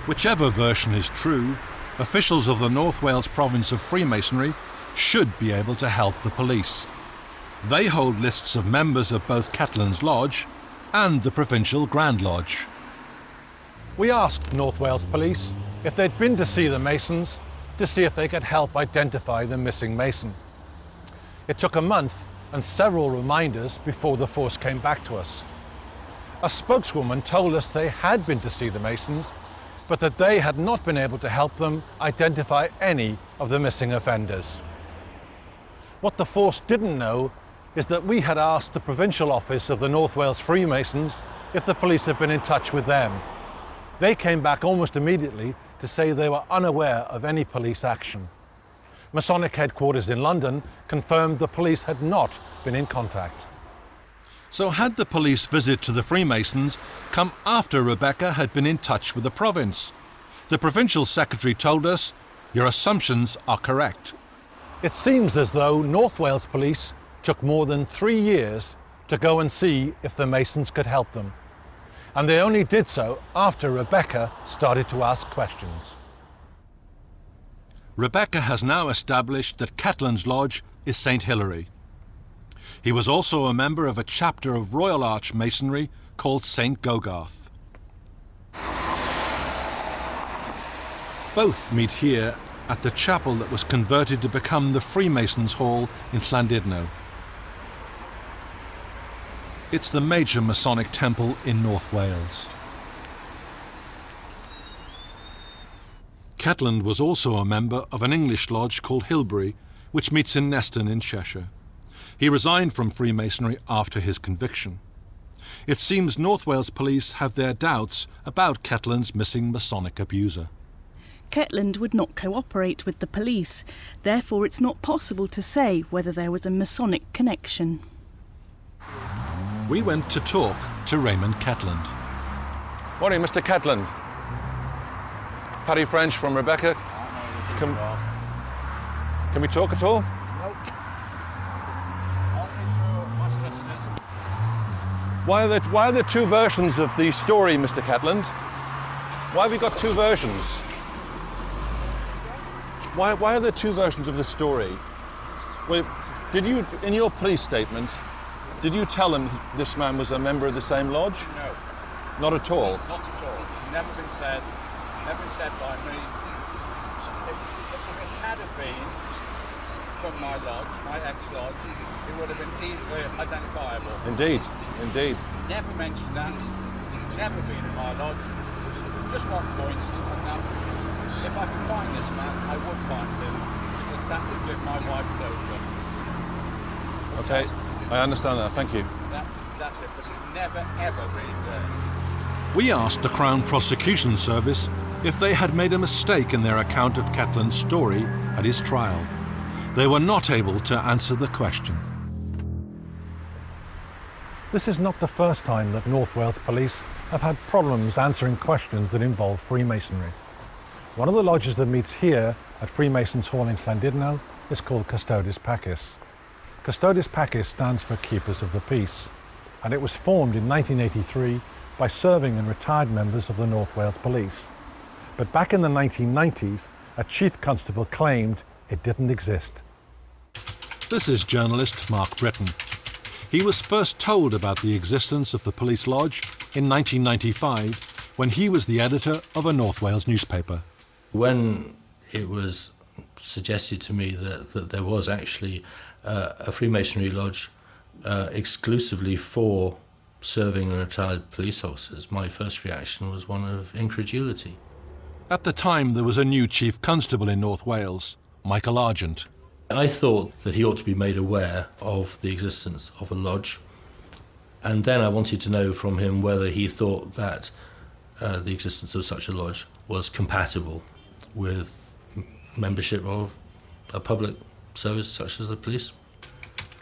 Whichever version is true, officials of the North Wales province of Freemasonry should be able to help the police. They hold lists of members of both Ketlands Lodge and the Provincial Grand Lodge. We asked North Wales Police if they'd been to see the Masons to see if they could help identify the missing Mason. It took a month and several reminders before the force came back to us. A spokeswoman told us they had been to see the Masons, but that they had not been able to help them identify any of the missing offenders. What the force didn't know is that we had asked the provincial office of the North Wales Freemasons if the police had been in touch with them. They came back almost immediately to say they were unaware of any police action. Masonic headquarters in London confirmed the police had not been in contact. So had the police visit to the Freemasons come after Rebecca had been in touch with the province? The provincial secretary told us, "Your assumptions are correct." It seems as though North Wales Police took more than 3 years to go and see if the Masons could help them. And they only did so after Rebecca started to ask questions. Rebecca has now established that Ketlands Lodge is St. Hilary. He was also a member of a chapter of Royal Arch Masonry called St. Gogarth. Both meet here at the chapel that was converted to become the Freemasons' Hall in Llandudno. It's the major Masonic temple in North Wales. Ketland was also a member of an English lodge called Hilbury, which meets in Neston in Cheshire. He resigned from Freemasonry after his conviction. It seems North Wales Police have their doubts about Ketland's missing Masonic abuser. Ketland would not cooperate with the police, therefore it's not possible to say whether there was a Masonic connection. We went to talk to Raymond Ketland. Morning, Mr. Ketland. Paddy French from Rebecca. Can we talk at all? Why are there two versions of the story, Mr. Ketland? Why have we got two versions? Why are there two versions of the story? Well, did you, in your police statement, did you tell him this man was a member of the same lodge? No. Not at all? Not at all. It's never been said by me. If it had been from my lodge, my ex-lodge, it would have been easily identifiable. Indeed, indeed. Never mentioned that. He's never been in my lodge. Just one point, and that's if I could find this man, I would find him, because that would give my wife closure. Okay, I understand that, thank you. That's it, but he's never, ever been there. We asked the Crown Prosecution Service if they had made a mistake in their account of Ketland's story at his trial. They were not able to answer the question. This is not the first time that North Wales Police have had problems answering questions that involve Freemasonry. One of the lodges that meets here at Freemasons' Hall in Llandudno is called Custodes Pacis. Custodes Pacis stands for Keepers of the Peace, and it was formed in 1983 by serving and retired members of the North Wales Police. But back in the 1990s, a chief constable claimed it didn't exist. This is journalist Mark Britton. He was first told about the existence of the police lodge in 1995 when he was the editor of a North Wales newspaper. When it was suggested to me that there was actually a Freemasonry lodge exclusively for serving and retired police officers, my first reaction was one of incredulity. At the time, there was a new chief constable in North Wales, Michael Argent. I thought that he ought to be made aware of the existence of a lodge, and then I wanted to know from him whether he thought that the existence of such a lodge was compatible with membership of a public service such as the police.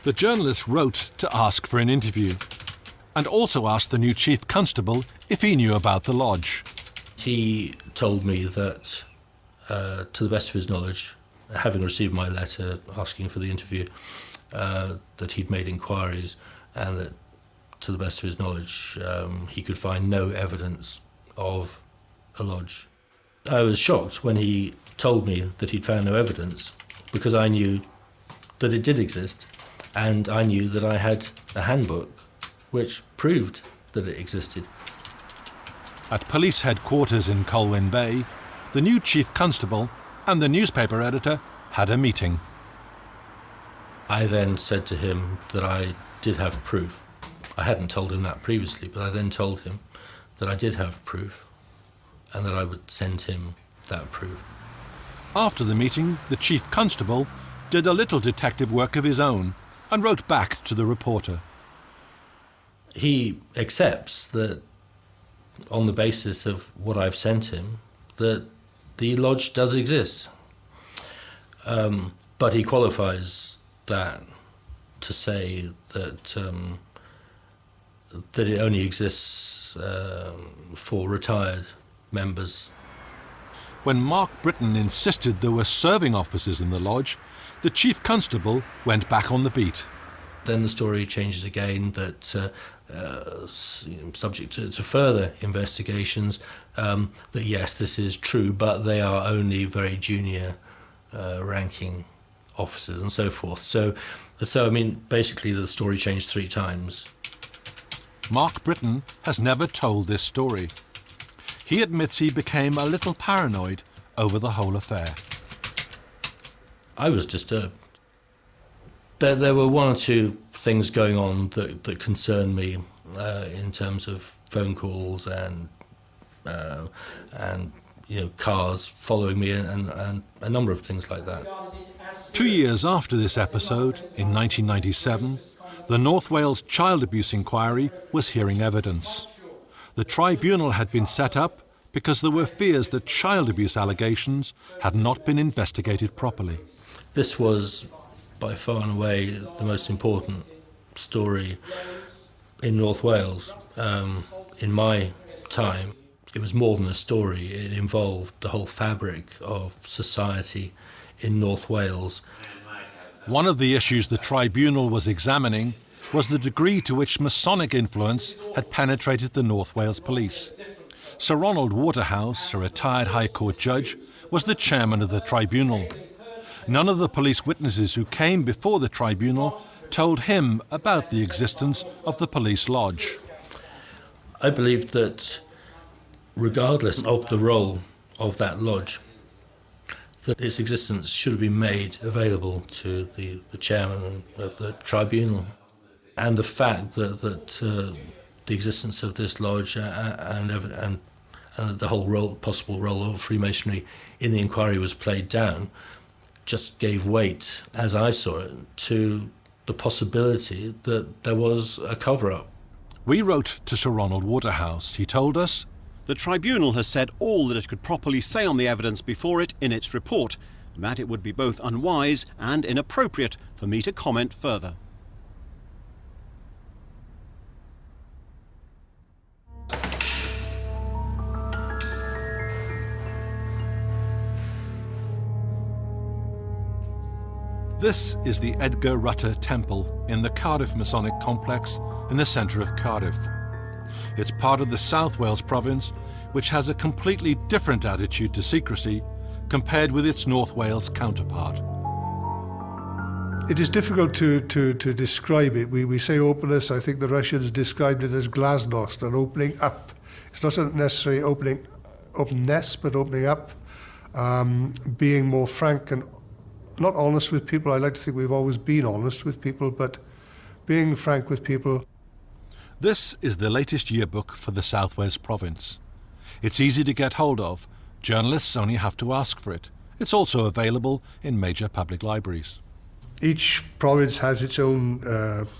The journalist wrote to ask for an interview, and also asked the new chief constable if he knew about the lodge. He told me that, to the best of his knowledge, having received my letter asking for the interview, that he'd made inquiries and that, to the best of his knowledge, he could find no evidence of a lodge. I was shocked when he told me that he'd found no evidence, because I knew that it did exist, and I knew that I had a handbook which proved that it existed. At police headquarters in Colwyn Bay, the new chief constable and the newspaper editor had a meeting. I then said to him that I did have proof. I hadn't told him that previously, but I then told him that I did have proof and that I would send him that proof. After the meeting, the chief constable did a little detective work of his own and wrote back to the reporter. He accepts that, on the basis of what I've sent him, that the lodge does exist. But he qualifies that to say that that it only exists for retired members. When Mark Britton insisted there were serving officers in the lodge, the chief constable went back on the beat. Then the story changes again that, subject to further investigations, that yes, this is true, but they are only very junior ranking officers and so forth. So I mean, basically the story changed 3 times. Mark Britton has never told this story. He admits he became a little paranoid over the whole affair. I was disturbed. There were 1 or 2 things going on that concerned me in terms of phone calls and cars following me and a number of things like that. 2 years after this episode, in 1997, the North Wales Child Abuse Inquiry was hearing evidence. The tribunal had been set up because there were fears that child abuse allegations had not been investigated properly. This was by far and away the most important story in North Wales. In my time, it was more than a story. It involved the whole fabric of society in North Wales. One of the issues the tribunal was examining was the degree to which Masonic influence had penetrated the North Wales Police. Sir Ronald Waterhouse, a retired High Court judge, was the chairman of the tribunal. None of the police witnesses who came before the tribunal told him about the existence of the police lodge. I believe that regardless of the role of that lodge, that its existence should have been made available to the chairman of the tribunal. And the fact that the existence of this lodge and the whole possible role of Freemasonry in the inquiry was played down just gave weight, as I saw it, to the possibility that there was a cover-up. We wrote to Sir Ronald Waterhouse. He told us, "The tribunal has said all that it could properly say on the evidence before it in its report, and that it would be both unwise and inappropriate for me to comment further." This is the Edgar Rutter Temple in the Cardiff Masonic Complex in the centre of Cardiff. It's part of the South Wales province, which has a completely different attitude to secrecy compared with its North Wales counterpart. It is difficult to describe it. We say openness. I think the Russians described it as glasnost, an opening up. It's not necessarily openness, but opening up, being more frank and not honest with people. I like to think we've always been honest with people, but being frank with people. This is the latest yearbook for the South Wales province. It's easy to get hold of. Journalists only have to ask for it. It's also available in major public libraries. Each province has its own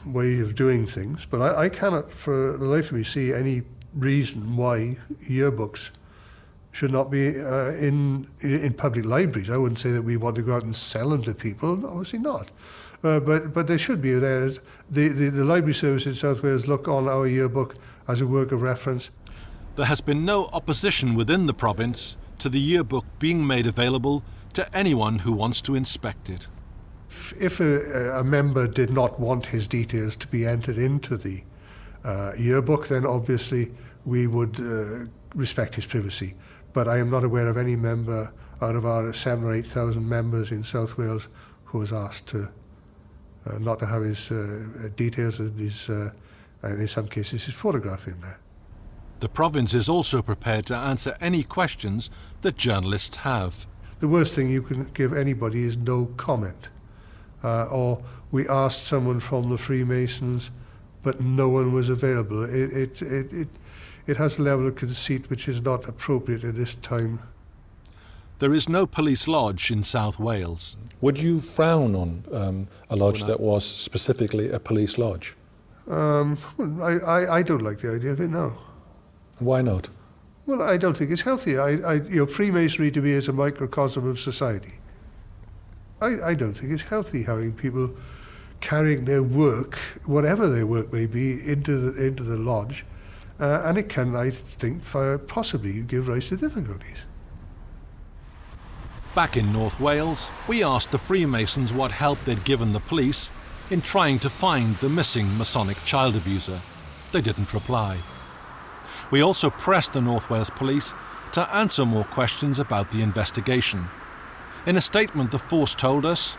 way of doing things, but I cannot for the life of me see any reason why yearbooks should not be in public libraries. I wouldn't say that we want to go out and sell them to people, obviously not. But they should be there. The library service in South Wales look on our yearbook as a work of reference. There has been no opposition within the province to the yearbook being made available to anyone who wants to inspect it. If a member did not want his details to be entered into the yearbook, then obviously we would respect his privacy. But I am not aware of any member out of our 7,000 or 8,000 members in South Wales who was asked to not to have his details and his, and in some cases, his photograph in there. The province is also prepared to answer any questions that journalists have. The worst thing you can give anybody is no comment. Or we asked someone from the Freemasons, but no one was available. It has a level of conceit which is not appropriate at this time. There is no police lodge in South Wales. Would you frown on a lodge that was specifically a police lodge? I don't like the idea of it, no. Why not? Well, I don't think it's healthy. Freemasonry to me is a microcosm of society. I don't think it's healthy having people carrying their work, whatever their work may be, into the lodge, and it can, I think, possibly give rise to difficulties. Back in North Wales, we asked the Freemasons what help they'd given the police in trying to find the missing Masonic child abuser. They didn't reply. We also pressed the North Wales Police to answer more questions about the investigation. In a statement, the force told us,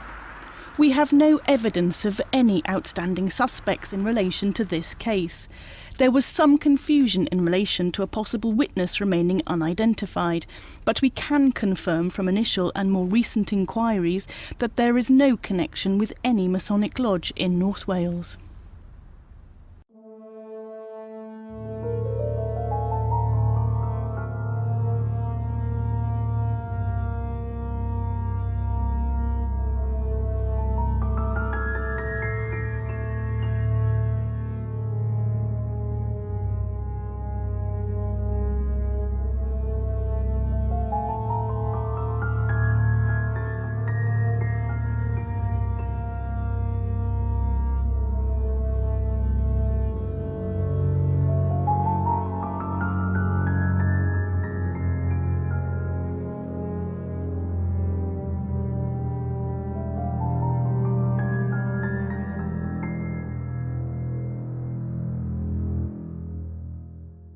"We have no evidence of any outstanding suspects in relation to this case. There was some confusion in relation to a possible witness remaining unidentified, but we can confirm from initial and more recent inquiries that there is no connection with any Masonic lodge in North Wales."